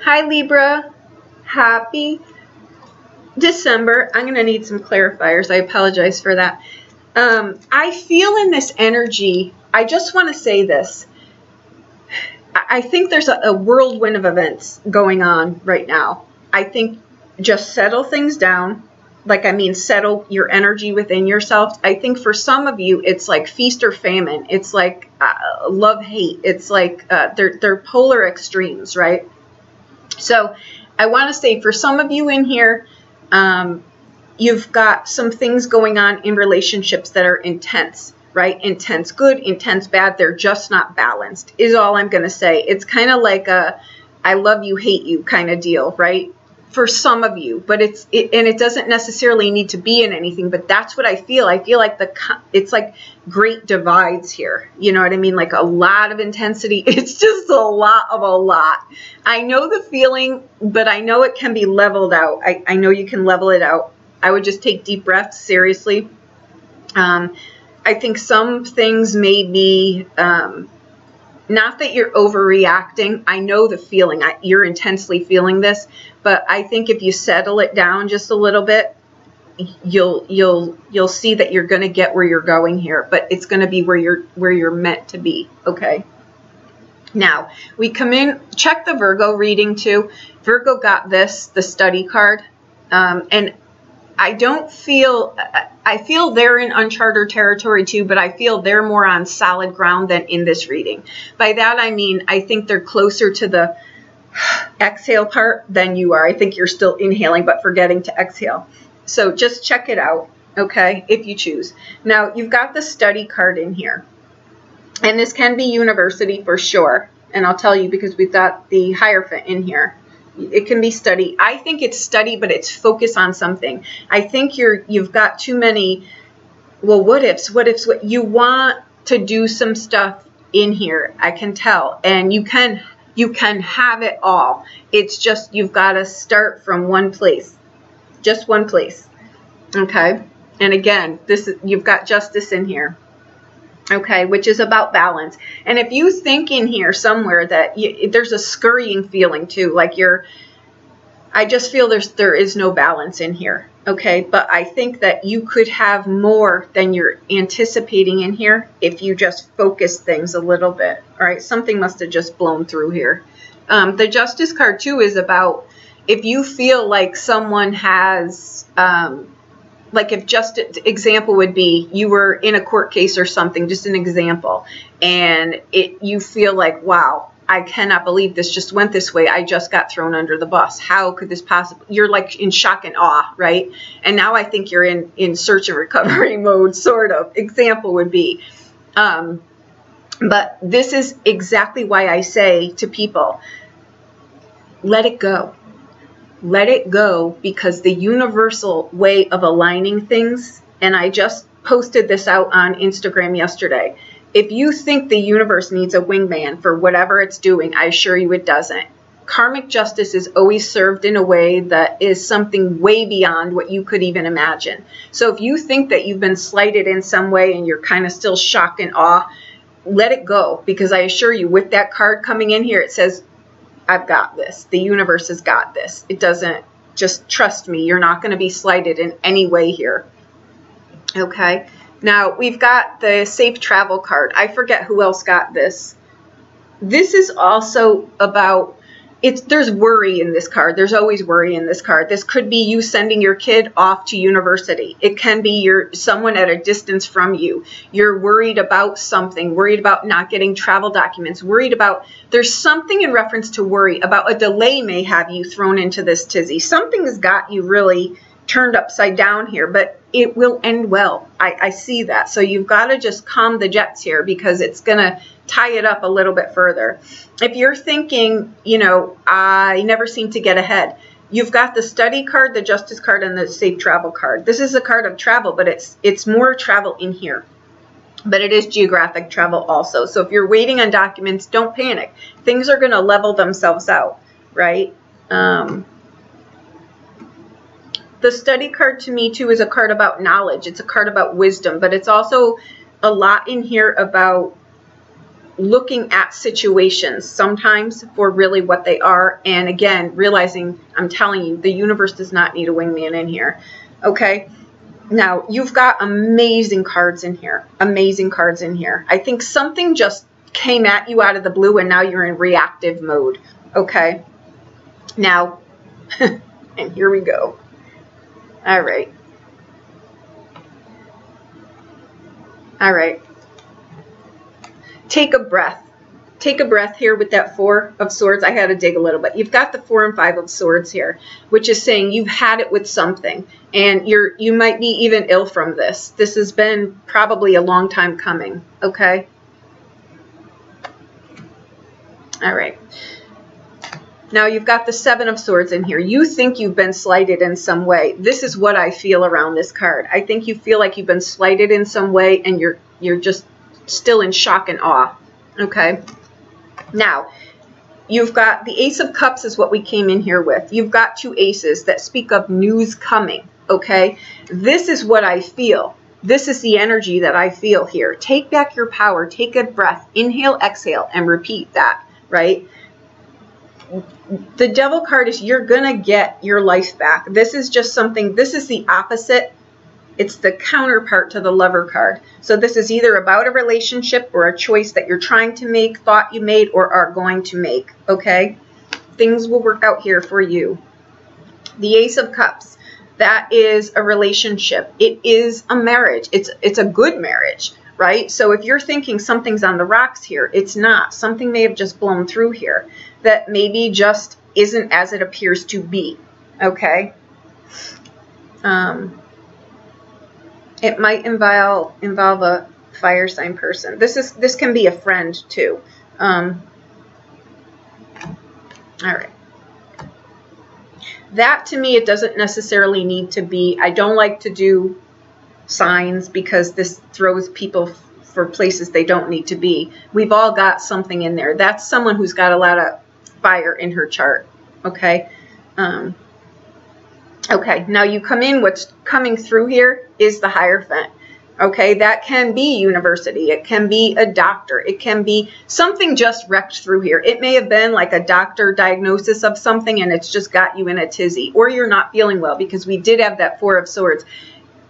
Hi Libra, happy December. I'm going to need some clarifiers. I apologize for that. I feel in this energy, I just want to say this. I think there's a whirlwind of events going on right now. I think just settle things down. Like, I mean, settle your energy within yourself. I think for some of you, it's like feast or famine. It's like love, hate. It's like they're polar extremes, right? So I want to say for some of you in here, you've got some things going on in relationships that are intense, right? Intense good, intense bad. They're just not balanced is all I'm going to say. It's kind of like a I love you, hate you kind of deal, right? For some of you, but and it doesn't necessarily need to be in anything, but that's what I feel. I feel like it's like great divides here. You know what I mean? Like a lot of intensity. It's just a lot of a lot. I know the feeling, but I know it can be leveled out. I know you can level it out. I would just take deep breaths, seriously. I think some things may be, not that you're overreacting. I know the feeling. You're intensely feeling this, but I think if you settle it down just a little bit, you'll see that you're going to get where you're going here, but it's going to be where you're meant to be. Okay. Now we come in, check the Virgo reading too. Virgo got this, the study card, and I feel they're in uncharted territory too, but I feel they're more on solid ground than in this reading. By that, I mean, I think they're closer to the exhale part than you are. I think you're still inhaling, but forgetting to exhale. So just check it out, okay, if you choose. Now, you've got the study card in here, and this can be university for sure. And I'll tell you because we've got the Hierophant in here. It can be study. I think it's study, but it's focus on something. I think you've got too many, well, what ifs, what you want to do some stuff in here. I can tell, and you can have it all. It's just, you've got to start from one place, just one place. Okay. And again, you've got Justice in here. Okay, which is about balance. And if you think in here somewhere that there's a scurrying feeling too, like I just feel there is no balance in here. Okay, but I think that you could have more than you're anticipating in here if you just focus things a little bit. All right, something must have just blown through here. The Justice card too is about if you feel like someone has, like if just an example would be you were in a court case or something, just an example, and you feel like, wow, I cannot believe this just went this way. I just got thrown under the bus. How could this possibly? You're like in shock and awe, right? And now I think you're in search and recovery mode, sort of. Example would be. But this is exactly why I say to people, let it go. Let it go, because the universal way of aligning things, and I just posted this out on Instagram yesterday. If you think the universe needs a wingman for whatever it's doing, I assure you it doesn't. Karmic justice is always served in a way that is something way beyond what you could even imagine. So if you think that you've been slighted in some way and you're kind of still shocked and awe, let it go, because I assure you with that card coming in here, it says, I've got this. The universe has got this. It doesn't, just trust me. You're not going to be slighted in any way here. Okay. Now we've got the safe travel card. I forget who else got this. This is also about, there's worry in this card. There's always worry in this card. This could be you sending your kid off to university. It can be someone at a distance from you. You're worried about something, worried about not getting travel documents, worried about, there's something in reference to worry about a delay may have you thrown into this tizzy. Something has got you really turned upside down here, but it will end well. I see that. So you've got to just calm the jets here, because it's going to tie it up a little bit further. If you're thinking, you know, I never seem to get ahead, you've got the study card, the justice card, and the safe travel card. This is a card of travel, but it's more travel in here. But it is geographic travel also. So if you're waiting on documents, don't panic. Things are going to level themselves out, right? The study card to me too is a card about knowledge. It's a card about wisdom, but it's also a lot in here about looking at situations sometimes for really what they are. And again, realizing, I'm telling you, the universe does not need a wingman in here. Okay. Now, you've got amazing cards in here. Amazing cards in here. I think something just came at you out of the blue and now you're in reactive mode. Okay. Now, and here we go. All right. All right. Take a breath. Take a breath here with that Four of Swords. I had to dig a little bit. You've got the 4 and 5 of Swords here, which is saying you've had it with something, and you might be even ill from this. This has been probably a long time coming. Okay. All right. Now you've got the 7 of Swords in here. You think you've been slighted in some way. This is what I feel around this card. I think you feel like you've been slighted in some way, and you're just still in shock and awe. Okay. Now, you've got the Ace of Cups is what we came in here with. You've got 2 aces that speak of news coming, okay? This is what I feel. This is the energy that I feel here. Take back your power. Take a breath. Inhale, exhale, and repeat that, right? The Devil card is you're going to get your life back. This is just something, this is the opposite. It's the counterpart to the Lover card. So this is either about a relationship or a choice that you're trying to make, thought you made, or are going to make, okay? Things will work out here for you. The Ace of Cups, that is a relationship. It is a marriage. It's a good marriage, right? So if you're thinking something's on the rocks here, it's not. Something may have just blown through here that maybe just isn't as it appears to be, okay? It might involve a fire sign person. This can be a friend too. All right. That to me, it doesn't necessarily need to be. I don't like to do signs because this throws people for places they don't need to be. We've all got something in there. That's someone who's got a lot of fire in her chart. Okay. Okay, now you come in, what's coming through here is the Hierophant. Okay, that can be university. It can be a doctor. It can be something just wrecked through here. It may have been like a doctor diagnosis of something and it's just got you in a tizzy. Or you're not feeling well because we did have that 4 of Swords.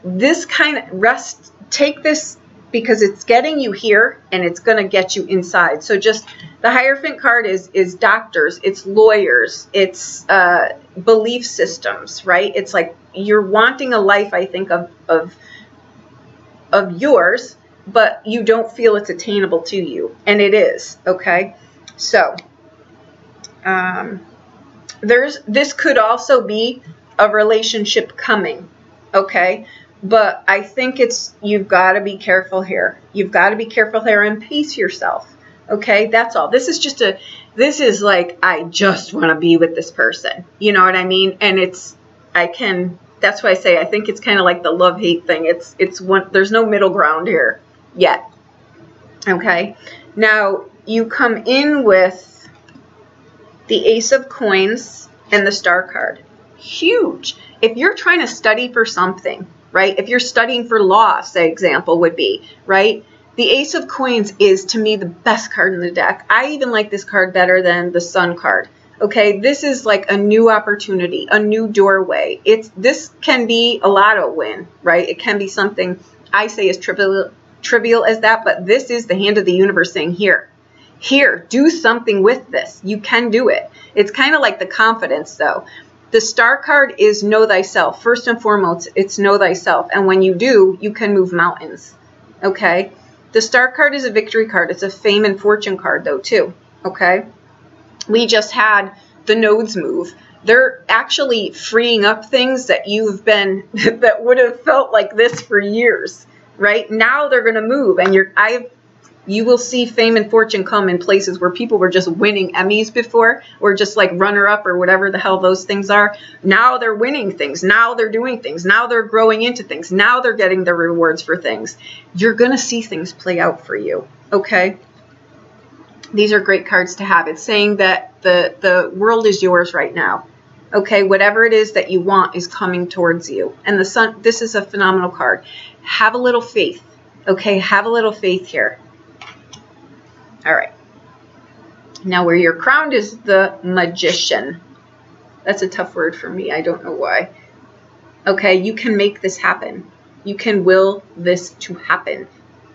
This kind of take this because it's getting you here and it's going to get you inside. So just the Hierophant card is doctors, it's lawyers, it's belief systems, right? It's like you're wanting a life, I think, of yours, but you don't feel it's attainable to you. And it is, okay? So this could also be a relationship coming, okay? But I think you've got to be careful here. You've got to be careful here and pace yourself. Okay, that's all. This is like, I just want to be with this person. You know what I mean? And that's why I say, I think it's kind of like the love-hate thing. There's no middle ground here yet. Okay, now you come in with the Ace of Coins and the Star card. Huge. If you're trying to study for something, right? If you're studying for law, say example would be, right? The Ace of Coins is, to me, the best card in the deck. I even like this card better than the Sun card. Okay, this is like a new opportunity, a new doorway. This can be a lotto win, right? It can be something I say is trivial as that, but this is the hand of the universe saying, here, do something with this. You can do it. It's kind of like the confidence, though. The Star card is know thyself. First and foremost, it's know thyself. And when you do, you can move mountains. Okay? The Star card is a victory card. It's a fame and fortune card, though, too. Okay? We just had the nodes move. They're actually freeing up things that you've been, that would have felt like this for years. Right? Now they're going to move. And you will see fame and fortune come in places where people were just winning Emmys before, or just like runner-up or whatever the hell those things are. Now they're winning things. Now they're doing things. Now they're growing into things. Now they're getting the rewards for things. You're going to see things play out for you. Okay? These are great cards to have. It's saying that the world is yours right now. Okay? Whatever it is that you want is coming towards you. And the Sun, this is a phenomenal card. Have a little faith. Okay? Have a little faith here. All right. Now where you're crowned is the Magician. That's a tough word for me. I don't know why. Okay, you can make this happen. You can will this to happen.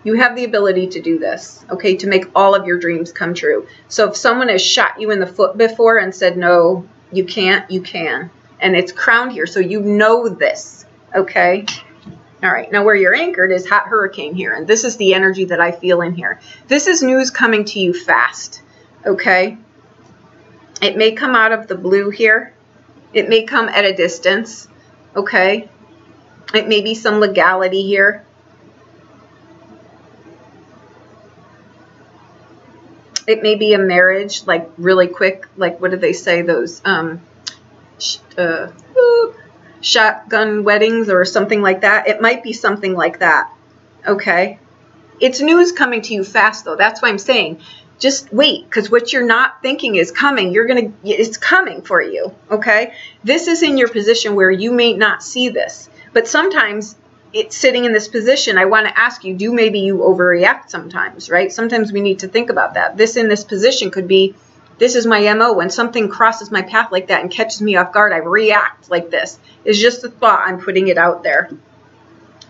You have the ability to do this, okay, to make all of your dreams come true. So if someone has shot you in the foot before and said, no, you can't, you can. And it's crowned here, so you know this, okay? All right, now where you're anchored is Hot Hurricane here, and this is the energy that I feel in here. This is news coming to you fast, okay? It may come out of the blue here. It may come at a distance, okay? It may be some legality here. It may be a marriage, like really quick, like what do they say, those shotgun weddings or something like that. It might be something like that, okay? It's news coming to you fast, though. That's why I'm saying just wait, because what you're not thinking is coming. It's coming for you, okay? This is in your position where you may not see this, but sometimes it's sitting in this position. I want to ask you, maybe you overreact sometimes, right? Sometimes we need to think about that. This in this position could be, this is my MO. When something crosses my path like that and catches me off guard, I react like this. It's just a thought. I'm putting it out there.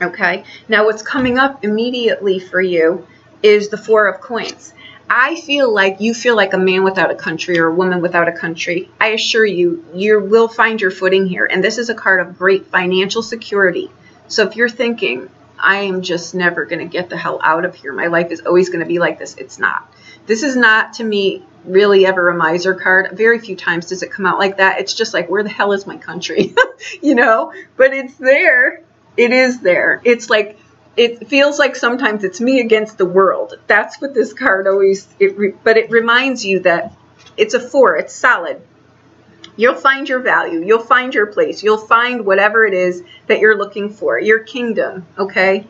Okay. Now what's coming up immediately for you is the Four of Coins. I feel like you feel like a man without a country or a woman without a country. I assure you, you will find your footing here. And this is a card of great financial security. So if you're thinking, I am just never going to get the hell out of here, my life is always going to be like this, it's not. This is not, to me, really ever a miser card. Very few times does it come out like that. It's just like, where the hell is my country? You know, but it's there. It is there. It's like, it feels like sometimes it's me against the world. That's what this card always, but it reminds you that it's a 4, it's solid. You'll find your value. You'll find your place. You'll find whatever it is that you're looking for. Your kingdom, okay?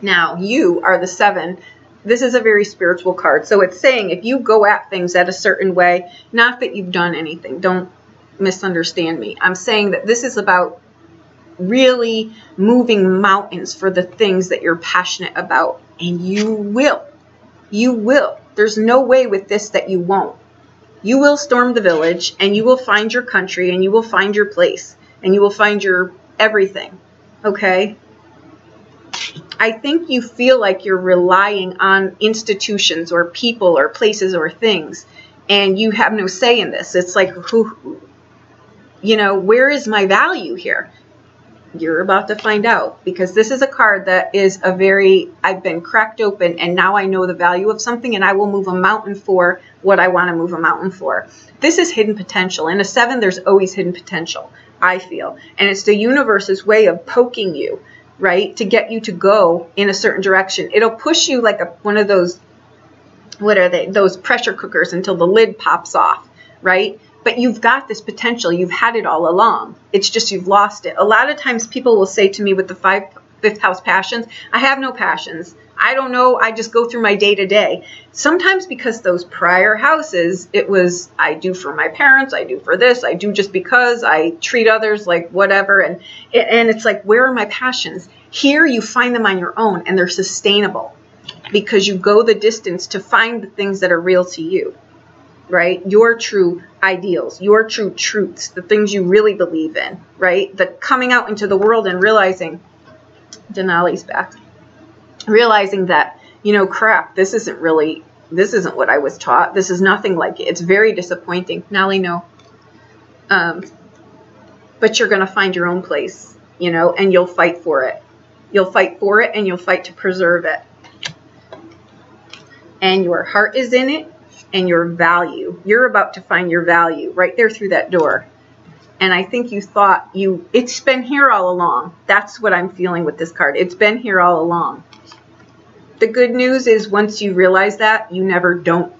Now, you are the 7. This is a very spiritual card. So it's saying if you go at things at a certain way, not that you've done anything. Don't misunderstand me. I'm saying that this is about really moving mountains for the things that you're passionate about. And you will. You will. There's no way with this that you won't. You will storm the village, and you will find your country, and you will find your place, and you will find your everything, okay? I think you feel like you're relying on institutions or people or places or things, and you have no say in this. It's like, you know, where is my value here? You're about to find out, because this is a card that is a very, I've been cracked open and now I know the value of something and I will move a mountain for what I want to move a mountain for. This is hidden potential. In a 7, there's always hidden potential, I feel. And it's the universe's way of poking you, right, to get you to go in a certain direction. It'll push you like one of those, what are they, those pressure cookers until the lid pops off, right? But you've got this potential. You've had it all along. It's just you've lost it. A lot of times people will say to me with the 5th house passions, I have no passions. I don't know. I just go through my day to day. Sometimes because those prior houses, it was, I do for my parents. I do for this. I do just because I treat others like whatever. And it's like, where are my passions? Here you find them on your own and they're sustainable because you go the distance to find the things that are real to you. Right? Your true ideals, your true truths, the things you really believe in, right? The coming out into the world and realizing, Denali's back, realizing that, you know, crap, this isn't what I was taught. This is nothing like it. It's very disappointing. Nali, no. But you're going to find your own place, you know, and you'll fight for it. You'll fight for it and you'll fight to preserve it. And your heart is in it. And your value. You're about to find your value right there through that door. And I think you thought it's been here all along. That's what I'm feeling with this card. It's been here all along. The good news is once you realize that, you don't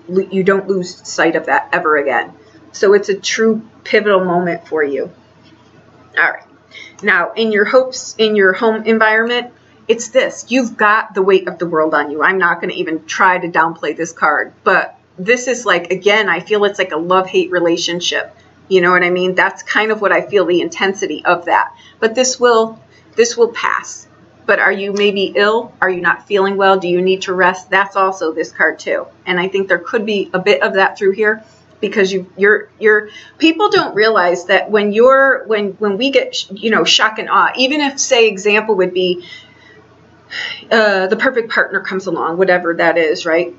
lose sight of that ever again. So it's a true pivotal moment for you. All right. Now, in your hopes, in your home environment, it's this. You've got the weight of the world on you. I'm not going to even try to downplay this card. But this is like, again, I feel it's like a love-hate relationship. You know what I mean? That's kind of what I feel, the intensity of that. But this will pass. But are you maybe ill? Are you not feeling well? Do you need to rest? That's also this card too. And I think there could be a bit of that through here, because you're people don't realize that when we get, you know, shock and awe, even if, say, example would be the perfect partner comes along, whatever that is, right?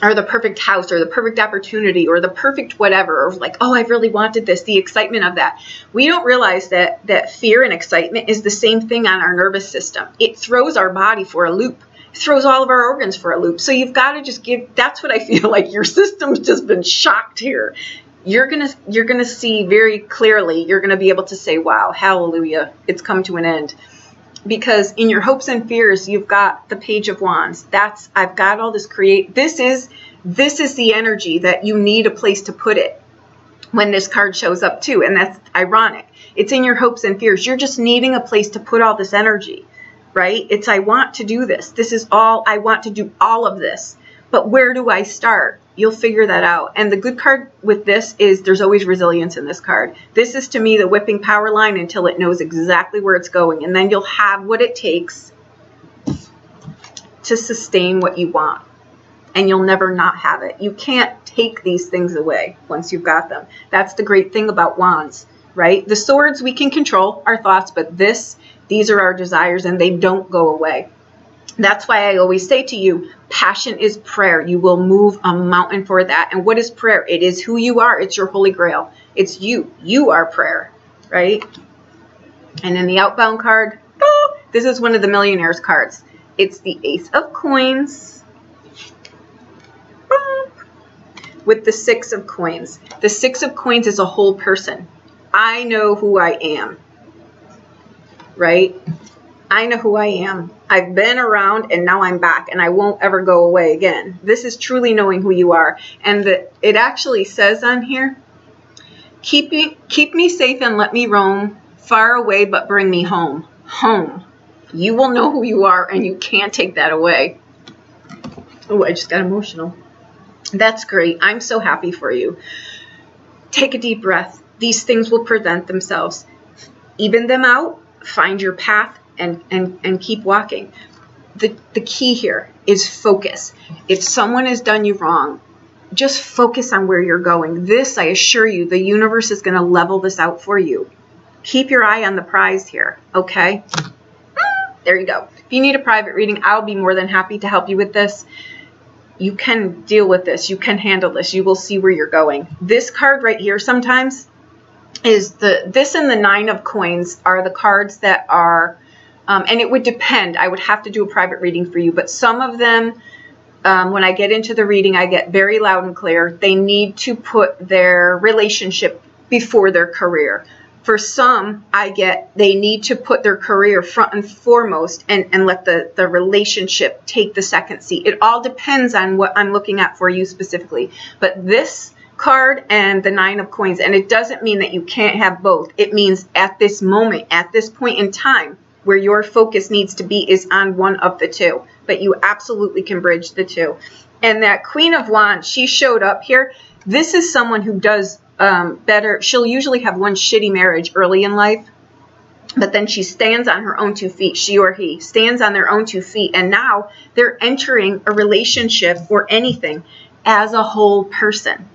Or the perfect house, or the perfect opportunity, or the perfect whatever, or like, oh, I've really wanted this, the excitement of that. We don't realize that fear and excitement is the same thing on our nervous system. It throws our body for a loop. It throws all of our organs for a loop. So you've got to just that's what I feel like your system's just been shocked here. You're gonna see very clearly, you're gonna be able to say, wow, hallelujah, it's come to an end. Because in your hopes and fears, you've got the Page of Wands. I've got all this this is the energy that you need a place to put it when this card shows up too. And that's ironic. It's in your hopes and fears. You're just needing a place to put all this energy, right? It's, I want to do this. This is all, I want to do all of this. But where do I start? You'll figure that out. And the good card with this is there's always resilience in this card. This is, to me, the whipping power line until it knows exactly where it's going. And then you'll have what it takes to sustain what you want. And you'll never not have it. You can't take these things away once you've got them. That's the great thing about wands, right? The swords we can control, our thoughts, but these are our desires, and they don't go away. That's why I always say to you, passion is prayer. You will move a mountain for that. And what is prayer? It is who you are. It's your holy grail. It's you. You are prayer, right? And in the outbound card, this is one of the millionaires cards. It's the Ace of Coins with the Six of Coins. The Six of Coins is a whole person. I know who I am, right? I know who I am. I've been around, and now I'm back, and I won't ever go away again. This is truly knowing who you are. And it actually says on here, keep me safe and let me roam, far away but bring me home. Home. You will know who you are, and you can't take that away. Oh, I just got emotional. That's great. I'm so happy for you. Take a deep breath. These things will present themselves. Even them out. Find your path. And keep walking. The key here is focus. If someone has done you wrong, just focus on where you're going. This, I assure you, the universe is going to level this out for you. Keep your eye on the prize here, okay? There you go. If you need a private reading, I'll be more than happy to help you with this. You can deal with this. You can handle this. You will see where you're going. This card right here sometimes is this and the Nine of Coins are the cards that are... and it would depend. I would have to do a private reading for you. But some of them, when I get into the reading, I get very loud and clear. They need to put their relationship before their career. For some, they need to put their career front and foremost and let the relationship take the second seat. It all depends on what I'm looking at for you specifically. But this card and the Nine of Coins, and it doesn't mean that you can't have both. It means at this moment, at this point in time, where your focus needs to be is on one of the two. But you absolutely can bridge the two. And that Queen of Wands, she showed up here. This is someone who does better. She'll usually have one shitty marriage early in life. But then she stands on her own 2 feet. She or he stands on their own 2 feet. And now they're entering a relationship or anything as a whole person.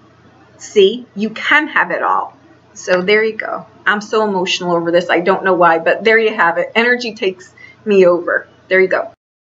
See, you can have it all. So there you go. I'm so emotional over this. I don't know why, but there you have it. Energy takes me over. There you go.